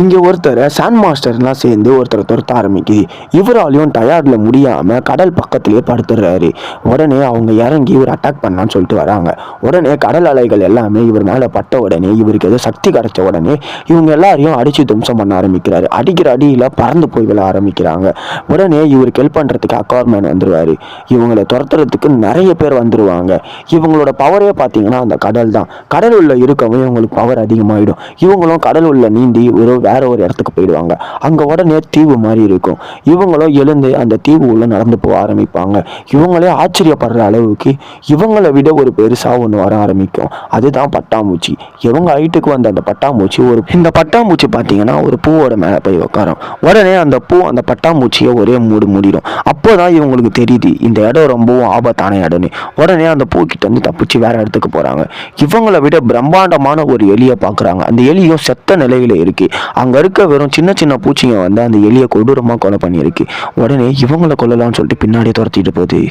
இங்கே ஒருத்தர் சாண்ட் மாஸ்டர்லாம் சேர்ந்து ஒருத்தரை துரத்த ஆரம்பிக்குது. இவராலையும் டயர்டில் முடியாமல் கடல் பக்கத்திலேயே படுத்துடுறாரு. உடனே அவங்க இறங்கி இவர் அட்டாக் பண்ணலான்னு சொல்லிட்டு வராங்க. உடனே கடல் அலைகள் எல்லாமே இவர் மேலே பட்ட உடனே இவருக்கு ஏதோ சக்தி கிடைச்ச உடனே இவங்க எல்லாரையும் அடித்து தும்சம் பண்ண ஆரம்பிக்கிறாரு. அடிக்கிற அடியில் பறந்து போய் விழ ஆரம்பிக்கிறாங்க. உடனே இவருக்கு ஹெல்ப் பண்ணுறதுக்கு அக்வாமேன் வந்துடுவார். இவங்களை துரத்துறதுக்கு நிறைய பேர் வந்துடுவாங்க. இவங்களோட பவரே பார்த்தீங்கன்னா அந்த கடல் தான். கடல் உள்ள இருக்கவும் இவங்களுக்கு பவர் அதிகமாகிடும். இவங்களும் கடல் உள்ள நீந்தி வேற ஒரு இடத்துக்கு போயிடுவாங்க. அங்க உடனே தீவு மாதிரி இருக்கும். இவங்களும் எழுந்து அந்த தீவு உள்ள நடந்து போக ஆரம்பிப்பாங்க. இவங்களே ஆச்சரியப்படுற அளவுக்கு இவங்களை விட ஒரு பெருசா ஒன்று வர ஆரம்பிக்கும். அதுதான் பட்டாம்பூச்சி. இவங்க ஹைட்டுக்கு வந்த அந்த பட்டாம்பூச்சி இந்த பட்டாம்பூச்சி பார்த்தீங்கன்னா ஒரு பூவோட மேலே போய் உட்காரும். உடனே அந்த பூ அந்த பட்டாம்பூச்சியை ஒரே மூடிடும். அப்போதான் இவங்களுக்கு தெரியுது இந்த இடம் ரொம்பவும் ஆபத்தான இடம்னு. உடனே அந்த பூ கிட்ட வந்து தப்பிச்சு வேற இடத்துக்கு போறாங்க. இவங்களை விட பிரம்மாண்டமான ஒரு எலியை பார்க்குறாங்க. அந்த எலியும் செத்த நிலையில இருக்கு. அங்க இருக்க வெறும் சின்ன சின்ன பூச்சிங்க வந்து அந்த எலியை கொடூரமா கொலை பண்ணியிருக்கு. உடனே இவங்களை கொல்லலாம்னு சொல்லிட்டு பின்னாடியே துரத்திட்டு போகுது.